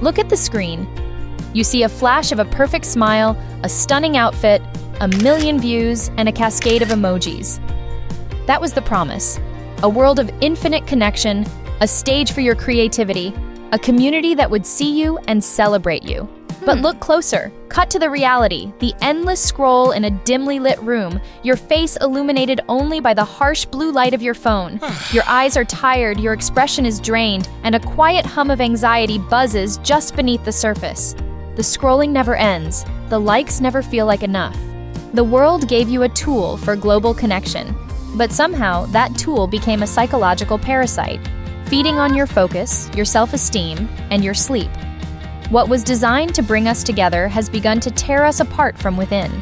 Look at the screen. You see a flash of a perfect smile, a stunning outfit, a million views, and a cascade of emojis. That was the promise. A world of infinite connection, a stage for your creativity, a community that would see you and celebrate you. But look closer. Cut to the reality, the endless scroll in a dimly lit room, your face illuminated only by the harsh blue light of your phone. Your eyes are tired, your expression is drained, and a quiet hum of anxiety buzzes just beneath the surface. The scrolling never ends. The likes never feel like enough. The world gave you a tool for global connection, but somehow that tool became a psychological parasite, feeding on your focus, your self-esteem, and your sleep. What was designed to bring us together has begun to tear us apart from within.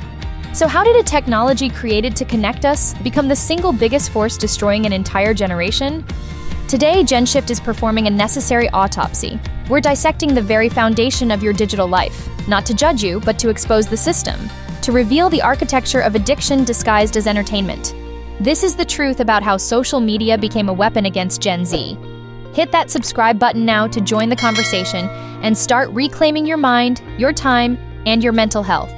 So how did a technology created to connect us become the single biggest force destroying an entire generation? Today, GenShift is performing a necessary autopsy. We're dissecting the very foundation of your digital life, not to judge you, but to expose the system, to reveal the architecture of addiction disguised as entertainment. This is the truth about how social media became a weapon against Gen Z. Hit that subscribe button now to join the conversation and start reclaiming your mind, your time, and your mental health.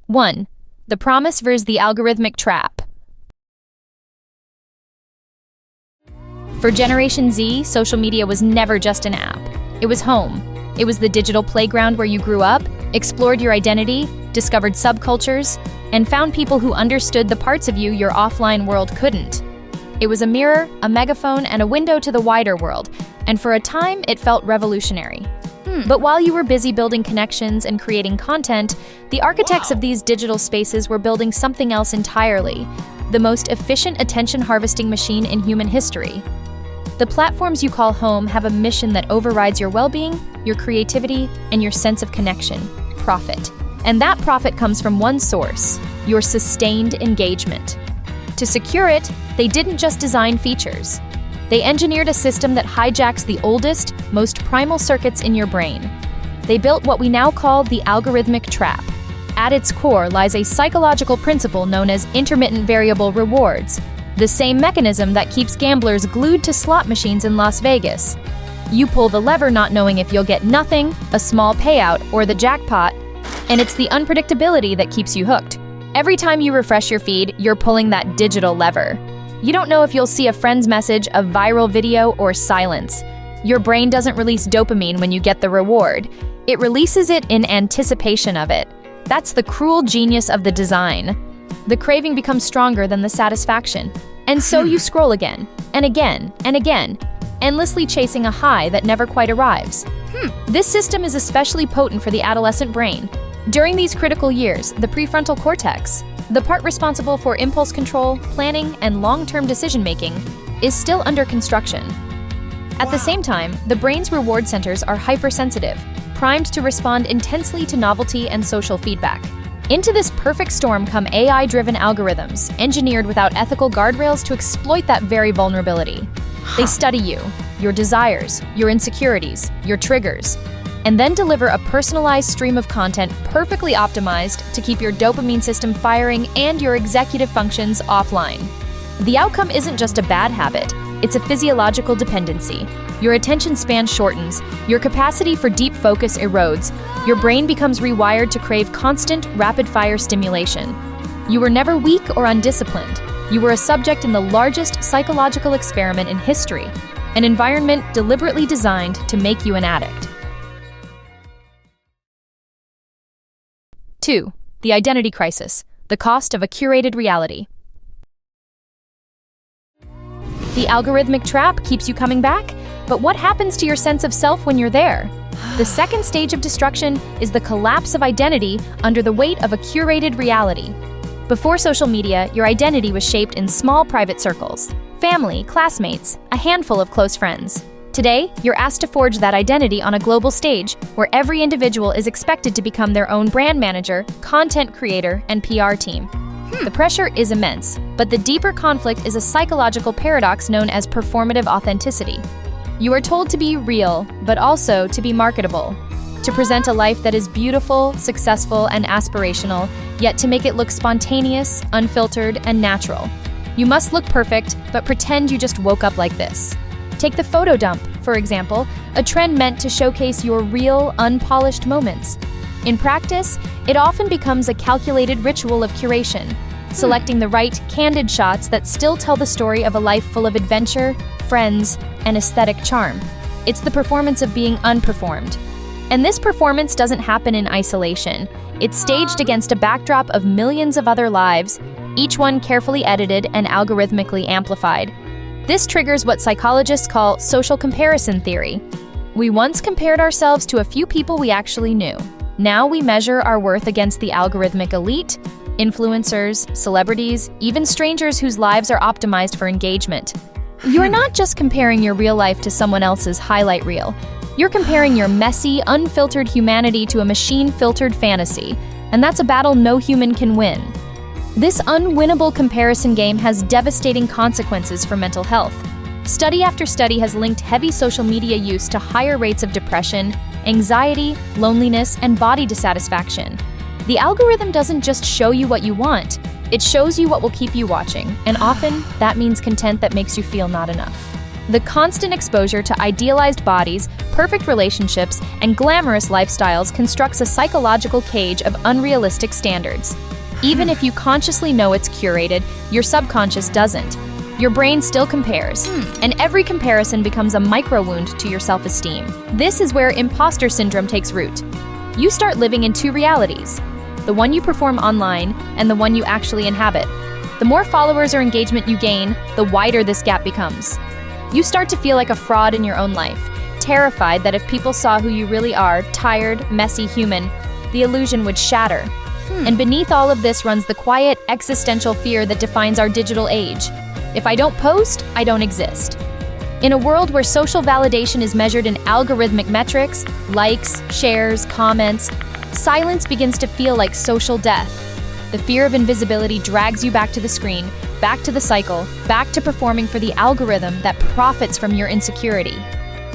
1. The promise versus the algorithmic trap. For Generation Z, social media was never just an app. It was home. It was the digital playground where you grew up, explored your identity, discovered subcultures, and found people who understood the parts of you your offline world couldn't. It was a mirror, a megaphone, and a window to the wider world, and for a time it felt revolutionary. But while you were busy building connections and creating content, the architects of these digital spaces were building something else entirely, the most efficient attention harvesting machine in human history. The platforms you call home have a mission that overrides your well-being, your creativity, and your sense of connection: profit. And that profit comes from one source: your sustained engagement. To secure it, they didn't just design features. They engineered a system that hijacks the oldest, most primal circuits in your brain. They built what we now call the algorithmic trap. At its core lies a psychological principle known as intermittent variable rewards, the same mechanism that keeps gamblers glued to slot machines in Las Vegas. You pull the lever not knowing if you'll get nothing, a small payout, or the jackpot, and it's the unpredictability that keeps you hooked. Every time you refresh your feed, you're pulling that digital lever. You don't know if you'll see a friend's message, a viral video, or silence. Your brain doesn't release dopamine when you get the reward. It releases it in anticipation of it. That's the cruel genius of the design. The craving becomes stronger than the satisfaction. And so you scroll again, and again, and again, endlessly chasing a high that never quite arrives. This system is especially potent for the adolescent brain. During these critical years, the prefrontal cortex, the part responsible for impulse control, planning, and long-term decision-making, is still under construction. At the same time, the brain's reward centers are hypersensitive, primed to respond intensely to novelty and social feedback. Into this perfect storm come AI-driven algorithms, engineered without ethical guardrails to exploit that very vulnerability. They study you, your desires, your insecurities, your triggers, and then deliver a personalized stream of content perfectly optimized to keep your dopamine system firing and your executive functions offline. The outcome isn't just a bad habit, it's a physiological dependency. Your attention span shortens, your capacity for deep focus erodes, your brain becomes rewired to crave constant, rapid-fire stimulation. You were never weak or undisciplined. You were a subject in the largest psychological experiment in history, an environment deliberately designed to make you an addict. 2. The identity crisis, the cost of a curated reality. The algorithmic trap keeps you coming back, but what happens to your sense of self when you're there? The second stage of destruction is the collapse of identity under the weight of a curated reality. Before social media, your identity was shaped in small private circles: family, classmates, a handful of close friends. Today, you're asked to forge that identity on a global stage where every individual is expected to become their own brand manager, content creator, and PR team. The pressure is immense, but the deeper conflict is a psychological paradox known as performative authenticity. You are told to be real, but also to be marketable, to present a life that is beautiful, successful, and aspirational, yet to make it look spontaneous, unfiltered, and natural. You must look perfect, but pretend you just woke up like this. Take the photo dump, for example, a trend meant to showcase your real, unpolished moments. In practice, it often becomes a calculated ritual of curation, selecting the right, candid shots that still tell the story of a life full of adventure, friends, and aesthetic charm. It's the performance of being unperformed. And this performance doesn't happen in isolation. It's staged against a backdrop of millions of other lives, each one carefully edited and algorithmically amplified. This triggers what psychologists call social comparison theory. We once compared ourselves to a few people we actually knew. Now we measure our worth against the algorithmic elite, influencers, celebrities, even strangers whose lives are optimized for engagement. You're not just comparing your real life to someone else's highlight reel. You're comparing your messy, unfiltered humanity to a machine-filtered fantasy, and that's a battle no human can win. This unwinnable comparison game has devastating consequences for mental health. Study after study has linked heavy social media use to higher rates of depression, anxiety, loneliness, and body dissatisfaction. The algorithm doesn't just show you what you want, it shows you what will keep you watching, and often that means content that makes you feel not enough. The constant exposure to idealized bodies, perfect relationships, and glamorous lifestyles constructs a psychological cage of unrealistic standards. Even if you consciously know it's curated, your subconscious doesn't. Your brain still compares, and every comparison becomes a micro-wound to your self-esteem. This is where imposter syndrome takes root. You start living in two realities, the one you perform online and the one you actually inhabit. The more followers or engagement you gain, the wider this gap becomes. You start to feel like a fraud in your own life, terrified that if people saw who you really are, tired, messy human, the illusion would shatter. And beneath all of this runs the quiet, existential fear that defines our digital age. If I don't post, I don't exist. In a world where social validation is measured in algorithmic metrics, likes, shares, comments, silence begins to feel like social death. The fear of invisibility drags you back to the screen, back to the cycle, back to performing for the algorithm that profits from your insecurity.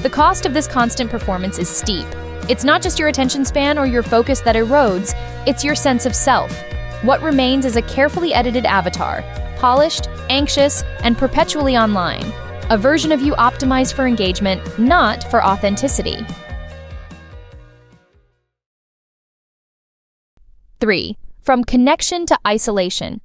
The cost of this constant performance is steep. It's not just your attention span or your focus that erodes, it's your sense of self. What remains is a carefully edited avatar, polished, anxious, and perpetually online. A version of you optimized for engagement, not for authenticity. 3. From connection to isolation.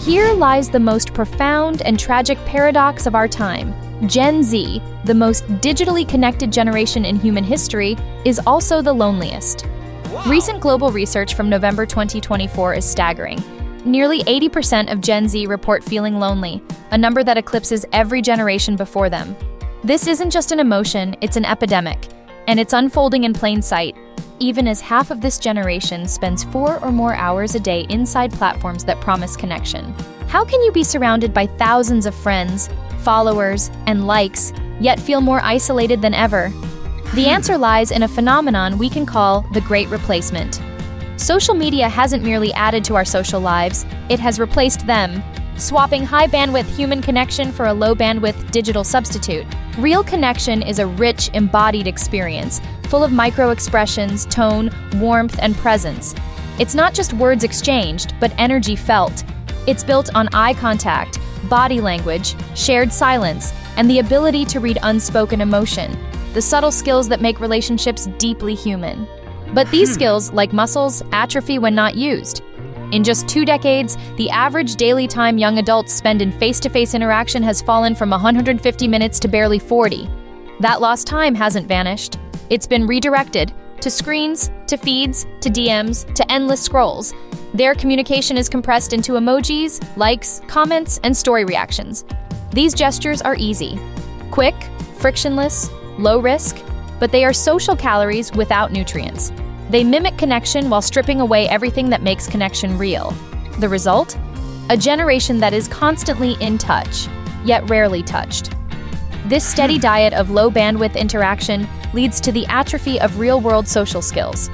Here lies the most profound and tragic paradox of our time. Gen Z, the most digitally connected generation in human history, is also the loneliest. Wow. Recent global research from November 2024 is staggering. Nearly 80% of Gen Z report feeling lonely, a number that eclipses every generation before them. This isn't just an emotion, it's an epidemic, and it's unfolding in plain sight, even as half of this generation spends 4 or more hours a day inside platforms that promise connection. How can you be surrounded by thousands of friends, followers, and likes, yet feel more isolated than ever? The answer lies in a phenomenon we can call the Great Replacement. Social media hasn't merely added to our social lives, it has replaced them, swapping high-bandwidth human connection for a low-bandwidth digital substitute. Real connection is a rich, embodied experience, full of micro-expressions, tone, warmth, and presence. It's not just words exchanged, but energy felt. It's built on eye contact, body language, shared silence, and the ability to read unspoken emotion, the subtle skills that make relationships deeply human. But these skills, like muscles, atrophy when not used. In just 2 decades, the average daily time young adults spend in face-to-face interaction has fallen from 150 minutes to barely 40. That lost time hasn't vanished. It's been redirected to screens, to feeds, to DMs, to endless scrolls. Their communication is compressed into emojis, likes, comments, and story reactions. These gestures are easy, quick, frictionless, low risk, but they are social calories without nutrients. They mimic connection while stripping away everything that makes connection real. The result? A generation that is constantly in touch, yet rarely touched. This steady diet of low-bandwidth interaction leads to the atrophy of real-world social skills.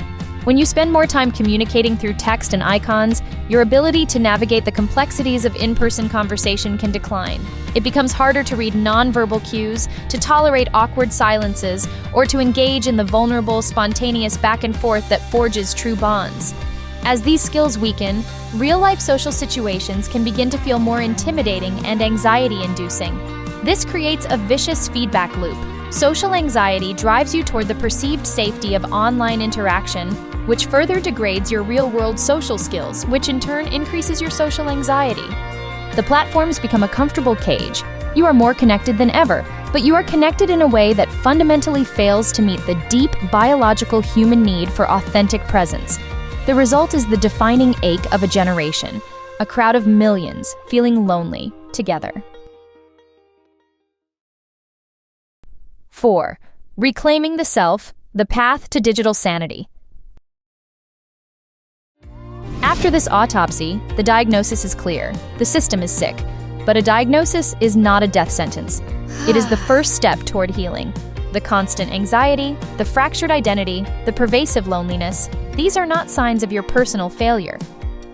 When you spend more time communicating through text and icons, your ability to navigate the complexities of in-person conversation can decline. It becomes harder to read nonverbal cues, to tolerate awkward silences, or to engage in the vulnerable, spontaneous back and forth that forges true bonds. As these skills weaken, real-life social situations can begin to feel more intimidating and anxiety-inducing. This creates a vicious feedback loop. Social anxiety drives you toward the perceived safety of online interaction, which further degrades your real-world social skills, which in turn increases your social anxiety. The platforms become a comfortable cage. You are more connected than ever, but you are connected in a way that fundamentally fails to meet the deep biological human need for authentic presence. The result is the defining ache of a generation, a crowd of millions feeling lonely together. 4. Reclaiming the self, the path to digital sanity. After this autopsy, the diagnosis is clear. The system is sick. But a diagnosis is not a death sentence. It is the first step toward healing. The constant anxiety, the fractured identity, the pervasive loneliness, these are not signs of your personal failure.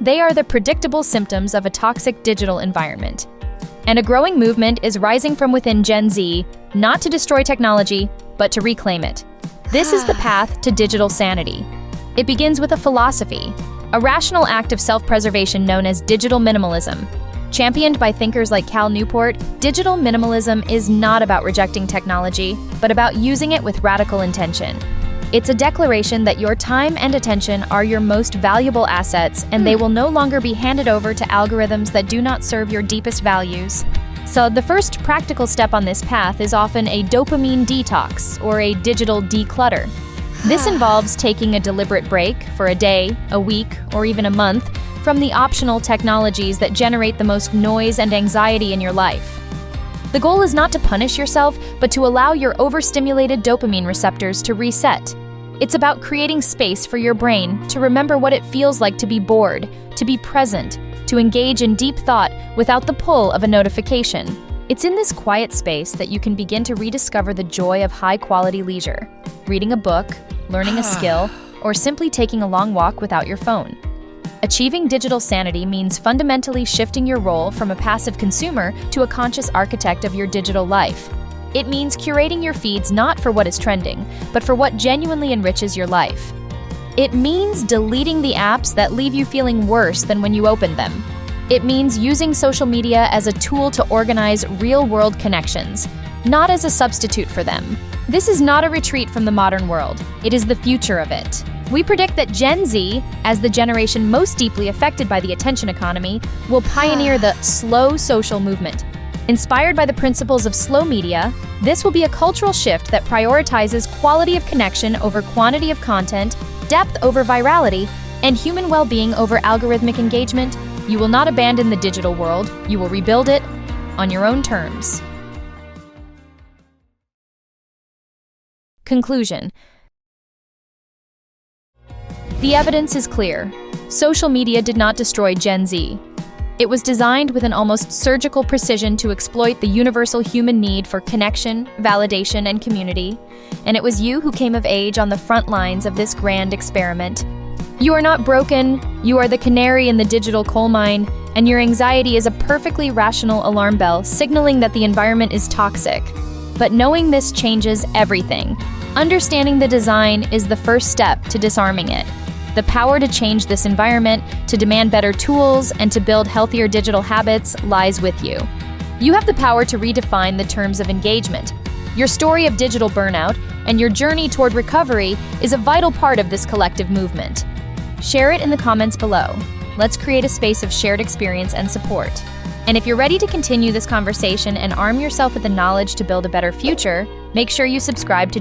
They are the predictable symptoms of a toxic digital environment. And a growing movement is rising from within Gen Z, not to destroy technology, but to reclaim it. This is the path to digital sanity. It begins with a philosophy, a rational act of self-preservation known as digital minimalism. Championed by thinkers like Cal Newport, digital minimalism is not about rejecting technology, but about using it with radical intention. It's a declaration that your time and attention are your most valuable assets, and they will no longer be handed over to algorithms that do not serve your deepest values. So the first practical step on this path is often a dopamine detox or a digital declutter. This involves taking a deliberate break for a day, a week, or even a month from the optional technologies that generate the most noise and anxiety in your life. The goal is not to punish yourself, but to allow your overstimulated dopamine receptors to reset. It's about creating space for your brain to remember what it feels like to be bored, to be present, to engage in deep thought without the pull of a notification. It's in this quiet space that you can begin to rediscover the joy of high-quality leisure, reading a book, learning a skill, or simply taking a long walk without your phone. Achieving digital sanity means fundamentally shifting your role from a passive consumer to a conscious architect of your digital life. It means curating your feeds not for what is trending, but for what genuinely enriches your life. It means deleting the apps that leave you feeling worse than when you opened them. It means using social media as a tool to organize real-world connections, not as a substitute for them. This is not a retreat from the modern world. It is the future of it. We predict that Gen Z, as the generation most deeply affected by the attention economy, will pioneer the slow social movement. Inspired by the principles of slow media, this will be a cultural shift that prioritizes quality of connection over quantity of content, depth over virality, and human well-being over algorithmic engagement. You will not abandon the digital world. You will rebuild it on your own terms. Conclusion. The evidence is clear. Social media did not destroy Gen Z. It was designed with an almost surgical precision to exploit the universal human need for connection, validation, and community. And it was you who came of age on the front lines of this grand experiment. You are not broken, you are the canary in the digital coal mine, and your anxiety is a perfectly rational alarm bell signaling that the environment is toxic. But knowing this changes everything. Understanding the design is the first step to disarming it. The power to change this environment, to demand better tools, and to build healthier digital habits lies with you. You have the power to redefine the terms of engagement. Your story of digital burnout and your journey toward recovery is a vital part of this collective movement. Share it in the comments below. Let's create a space of shared experience and support. And if you're ready to continue this conversation and arm yourself with the knowledge to build a better future, make sure you subscribe to